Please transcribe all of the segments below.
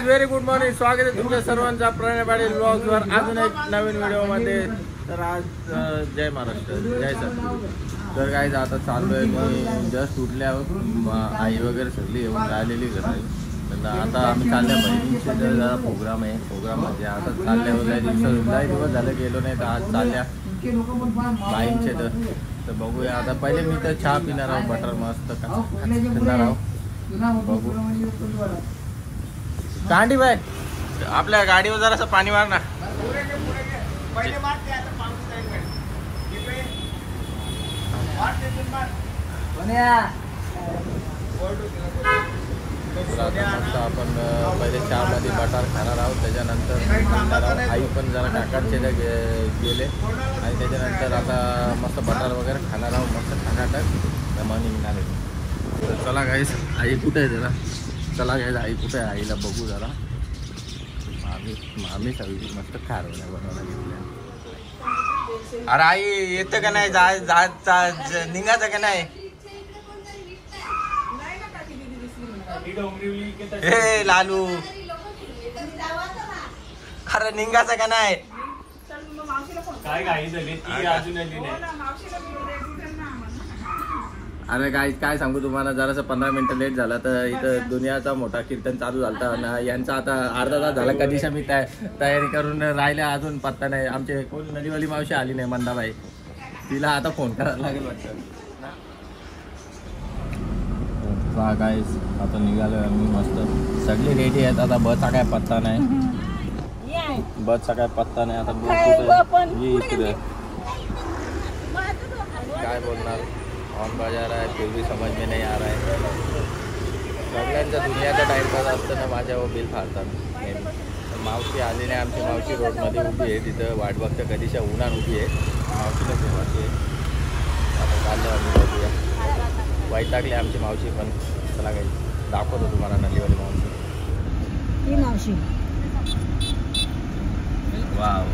Very good morning. स्वागत आहे तुमच्या सर्वांचा प्रणयवाडी ब्लॉग्स वर अजून एक नवीन व्हिडिओ मध्ये. तर आज जय महाराष्ट्र, जय सद्गुरू. तर काय आता चाललोय, मी जस्ट उठले आहोत. आई वगैरे सगळी येऊन राहिलेली घरी. तर आता आम्ही चालल्या बहिणींचे जरा प्रोग्राम आहे. प्रोग्राम म्हणजे आता चालल्या दिवस झाले गेलो नाही, तर आज चालल्या बाईंचे. तर बघूया आता. पहिले मी तर चहा पिणार आहोत, बटर मस्त खाणार आहोत. बघू कांडी बाय, आपल्या गाडीवर जरासं पाणी मार ना. मस्त आपण पहिले चहामध्ये बटार खाणार आहोत, त्याच्यानंतर आई पण जरा काकांचे गेले आणि त्याच्यानंतर आता मस्त बटार वगैरे खाणार आहोत. मस्त खानाटक मग निघणार आहे. तर चला गाईस, आई कुठे आहे जरा. चला गाईस, आई कुठे आहे आईला बघू जरा. आम्ही सगळी मस्त खारवल्या बनवायला घेतल्या. अरे आई येतं का नाही, निघायचं का नाही. हे लालू, अरे निघायचं का नाही. अरे काय सांगू तुम्हाला, जरासं 15 मिनिटं लेट झाला. तर इथं दुनियाचा मोठा कीर्तन चालू झाला आणि यांचा आता अर्धा तास झाला. कधीशी मी तयारी करून राहिल्या, अजून पत्ता नाही. आमचे कोण नदीवाली मावशी आली नाही, मंदाबाई. तिला आता फोन करायला लागेल वाटतं. गाईस आता निघालो आम्ही मस्त. सगळे रेडी आहेत. आता बसचा काय पत्ता नाही, बसचा काय पत्ता नाही. आता इकडे काय बोलणार. ऑन बाजार आहे, फिर भी समझ में नहीं आ रहा है. सगळ्यांचा दुनियाचा टाईमपास असताना माझ्या बिल फाडतात. मावशी आली नाही. आमची मावशी रोडमध्ये उभी आहे, तिथं वाट बघतं कधीच्या उन्हात उभी आहे. मावशीला ठेवायची आहे. आता चाललं आम्ही बघूया. वैतागली आमची मावशी पण. चला काही दाखवतो तुम्हाला नदीवाली मावशी. वाव,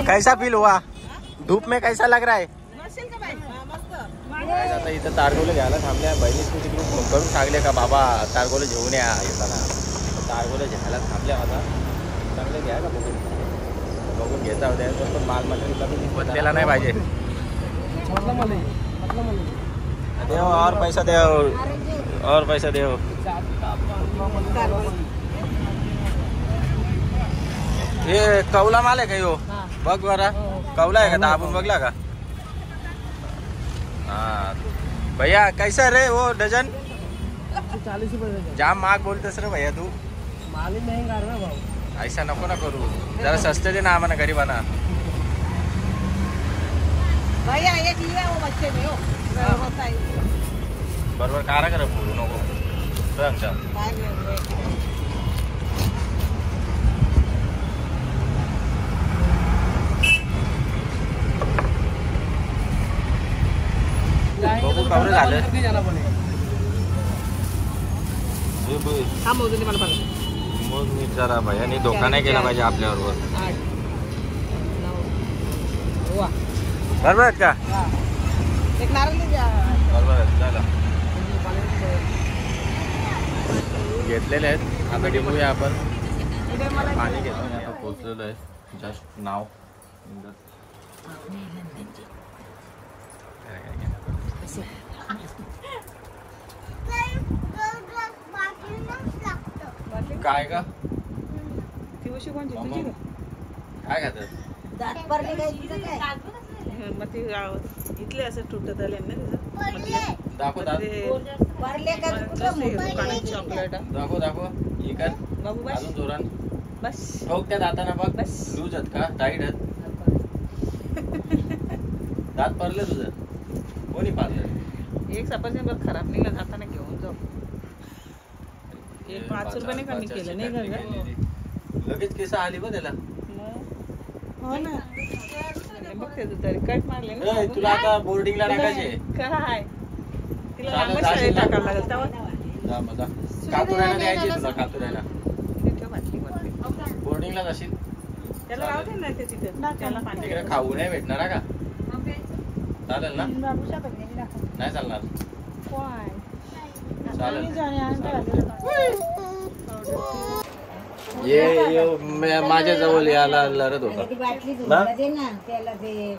कैसा फील हुआ, धूप में कैसा लग रहा है. आता इथं तारगोले घ्यायला थांबल्या. बहिणीच तिकडून फोन करून सांगले का बाबा तारगोले घेऊन या येताना. तारगोले घ्यायला थांबल्या. आता चांगले घ्या का बघून घेता होत्या. पण माल मटेरियल बदलेला नाही पाहिजे. देव और पैसा देव, और पैसा देव. हे कौला माल आहे का यो, बघ बरा. कौला आहे का, दाबून बघला का. हाँ भैया कैसा रे वो डजन. 40 रुपये. जाम माग बोलतस रे भैया तू. माल ही महंगा रे भाऊ. ऐसा नको ना करू, जरा सस्ते दे ना आम्हाला गरीबांना. भैया एक लिया वो बच्चे में हो बरोबर. कारा करा बोलू नको. बघू कवर झालं. मग मी जरा भैयानी धोका नाही केला पाहिजे आपल्याबरोबर. बरोबर आहेत का. बरोबर आहेत. झालं घेतलेले आहेत. आता घेऊया आपण. पाणी घेतो. आता पोचलेलो आहे जस्ट नाव. काय का काय खात इथले असं तुटत आले ना. दाखव दाखव. हे कर अजून जोरान. बस हो त्या दाताना बघ. बस लूज आहेत का टाईट आहेत. दात पडले तुझं. कोणी पाडलं. एक सफरचंद बघ खराब निघाला, जाताना घेऊन जाऊ. 5 रुपयाने कमी केलं नाही का. लगेच केस आली बघ त्याला. हो ना, बघ ते तरी कट मारले ना. तुला आता बोर्डिंगला टाकायचे काय. तिला लांब शाळेत टाकायला लागेल तेव्हा. कातुरायला द्यायचे तुला. कातुरायला बोर्डिंगला जाशील. त्याला राहते ना ते तिथे. त्याला तिकडे खाऊ नाही भेटणार का. चालेल ना. नाही चालणार. चालेल. आणि अंडा ये माझ्या जवळ याला लढत होता ना.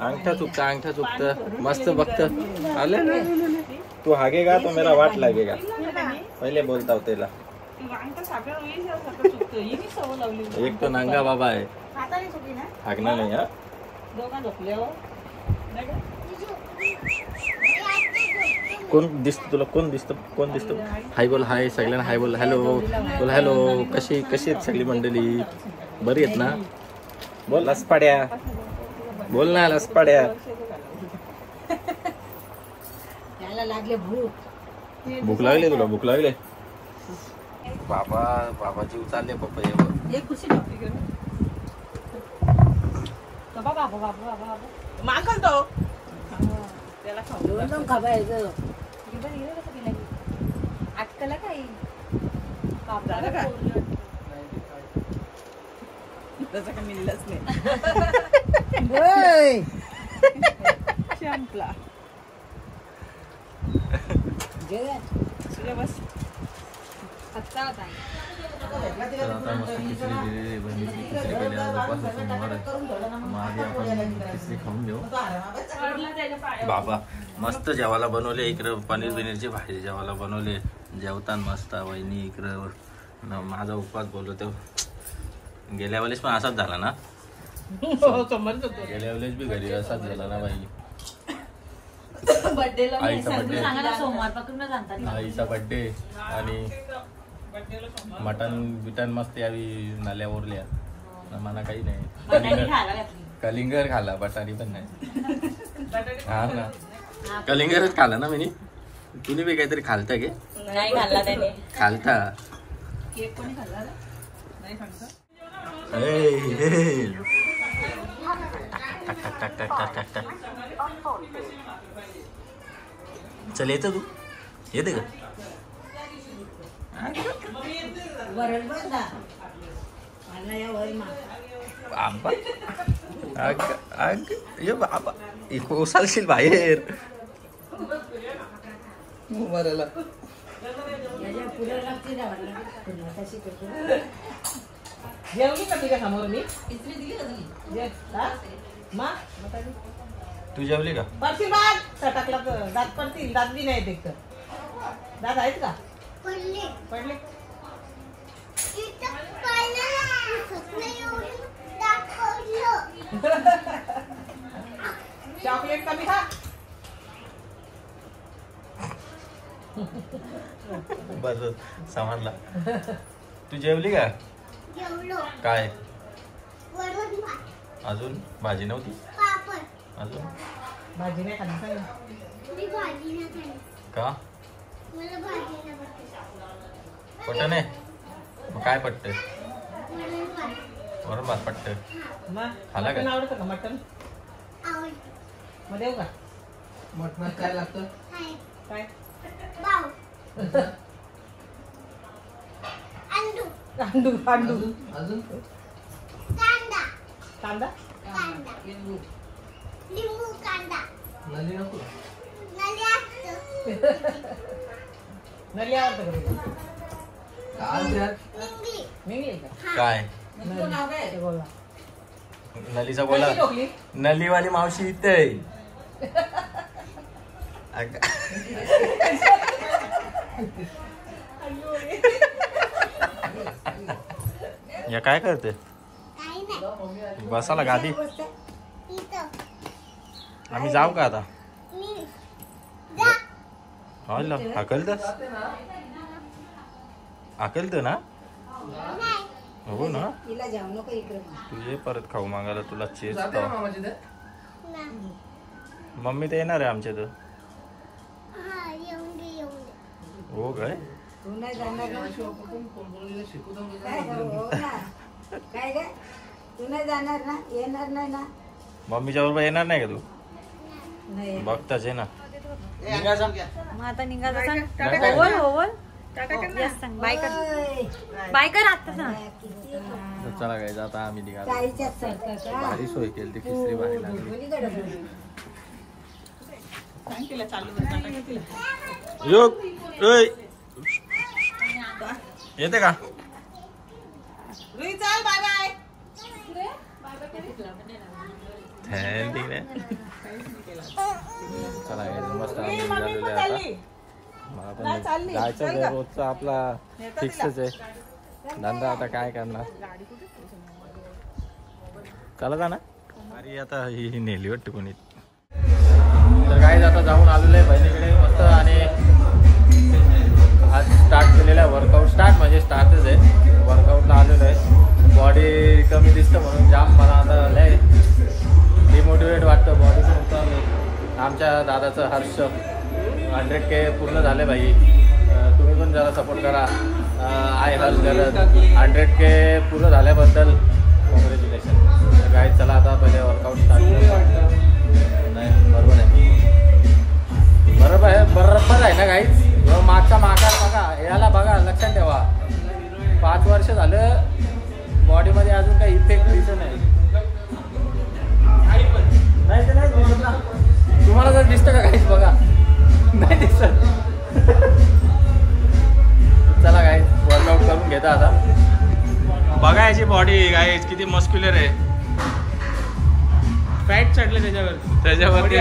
अंगठा चुकता मस्त बघत आले. तू हागेगा तो मेरा वाट लागेगा पहिले बोलता हो त्याला. एक तो नंगा बाबा आहे हागणार नाही. हा कोण दिसत तुला? कोण दिसत? हाय बोल. हाय सगळ्यांना हाय बोल. हॅलो बोल. हॅलो. कशी आहेत सगळी मंडळी? बरी आहेत ना? बोल लसपाड्या. बोल ना लसपाड्या. भूक लागली तुला? भूक लागले बाबा जीव चालले पप्पा. मागल तो अटकला काही त्याचा का मिळलंच नाही. संपला. बस कच्चा होता. आता मस्त खिचडी दिलेली आहे. बहिणीची खिचडी केली आज उपास सोमवार आहे. मग आधी आपण खिचडी खाऊन घेऊ. बाबा मस्त जेवायला बनवले. इकडं पनीरची भाजी जेवायला बनवले. जेवताना मस्त वहिनी इकडं. माझा उपवास बोललो ते गेल्या वेळेस पण असाच झाला ना. गेल्या वेळेस बी घरी असाच झाला ना बाई. आईचा बर्थडे आईचा बर्थडे आणि मटन मस्त यावी नाल्या ओरल्या मला काही नाही. कलिंगर खाला बटाणी पण नाही. हा ना कलिंगरच खाला ना मी. तुम्ही बी काहीतरी खालता गे? नाही खाल्ला त्याने. खालता केक कोणी खाल्ला रे? नाही सांगता. चल येतं तू येते का? बाबा ये बाबा कोसालशील बाहेर मरायला. जेवली का तुझ्या समोर मी? तू जेवली का? पडतील बाग सटकला तर दात पडतील. दात बी नाही एक तर. दात आहेत का? पडले. चॉकलेट कमी खा. बस समजला. तू जेवली का? काय अजून भाजी नव्हती? अजून भाजी नाही खाली का? पट्ट नाही मग काय पट्ट? वरण भात पट्ट खाला का? आवडतं का मटन? मग देऊ का? मटणात काय लागतं? काय? अंडू. अजून कांदा. लिंबू कांदा. नली नको. नली आवडतं का? मिंगली का? काय नलीचा बोला. नलीवाली मावशी इथे. या काय करते? बसाला गादी. आम्ही जाऊ का आता? हाकलत ना? हो ना. तू ये परत खाऊ मागायला. तुला चेस मम्मी तर येणार आहे आमच्या तर. हो काय? तू नाही जाणार ना? येणार नाही ना? मम्मीच्या बरोबर येणार नाही का तू? बघताच आहे ना. मग आता निघायचं. होवल बाय कर आता सांग. चला काय आता आम्ही निघालो. भारी सोय केली ती खिचडी भारी लागली. चालू येते का? रुई चाल, बाय बाय. चला मस्त आम्ही रुई, मम्मी निघालेलो पण आहे चालली. आता. मला नाही चालली. पण जायचं चल का? रोजचा आपला नेता फिक्सच आहे धंदा. आता काय करणार, चला जा ना. अरे आता ही नेली वाटते कोणी. तर काय आता जाऊन आलेलं आहे बहिणीकडे मस्त. आणि आज स्टार्ट केलेला आहे वर्कआउट. स्टार्ट म्हणजे स्टार्टच आहे. वर्कआउटला आलेलो आहे. बॉडी कमी दिसतं म्हणून जाम मला आता लय डिमोटिवेट वाटतं. बॉडी पण उतरली. आमच्या दादाचं हर्ष 100K पूर्ण झाले भाई. तुम्ही पण जरा सपोर्ट करा. आय हर्ष करत 100K पूर्ण झाल्याबद्दल कॉंग्रॅच्युलेशन. तर काय चला आता पहिले वर्कआउट स्टार्ट करू. नाही बरोबर आहे, बरोबर आहे ना गाईच. मागचा माकार बघा, याला बघा, लक्षात ठेवा. 5 वर्ष झालं बॉडीमध्ये अजून काही इफेक्ट दिसत नाही. नाही ते नाही दिसत ना. तुम्हाला जर दिसतं का काहीच बघा, नाही दिसत. चला गाईज वर्कआउट करून घेता आता. बघा याची बॉडी गाईज किती मस्क्युलर आहे. फॅट चढले त्याच्यावरती.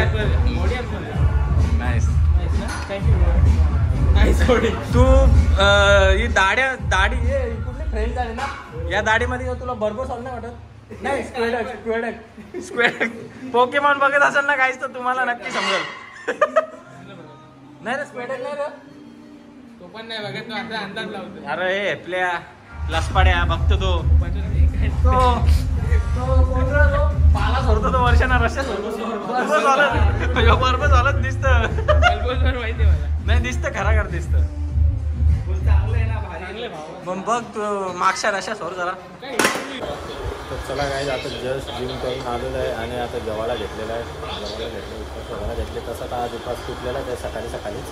नाईस. तू ही दाढी हे कुठली फ्रेंच दाढी ना. या दाढीमध्ये तुला बरोबर सॉल्व नाही वाटत. नाही स्क्वेडक पोकेमॉन बघत असेल ना काहीच तर तुम्हाला नक्की समजेल. नाही रे स्क्वेडक नाही रे. तो पण नाही बघत, तो आता अंदाज लावतो. अरे हे आपल्या लसपाड्या बघतो तो पाला सोडतो तो वर्षांना रस्त्या सोडतो. बरोबर झालं दिसतं. माहिती मला नाही दिसतं खरा खरं दिसतं. चांगलं आहे ना, भारी भाऊ. मग बघ तू मागच्या रश्या सोड जरा. तर चला काय आता जस्ट जिम करून आलेलं आहे आणि आता गव्हाला घेतलेला आहे. गव्हाला घेतले तसं आता आज उपास तुटलेला आहे सकाळीच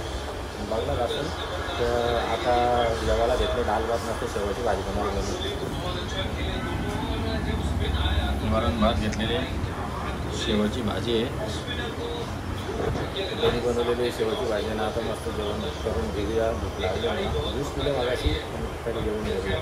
बघलं असेल. तर आता गव्हाला घेतले दाल भात नसते शेवची भाजी बनवली. वरण भात घेतलेले, शेवची भाजी आहे. त्यांनी बनवलेली शेवची भाजी ना. आता मस्त जेवण करून घेऊया. भूक लागली ज्यूस पिलं मगाशी तरी जेवण घेऊया.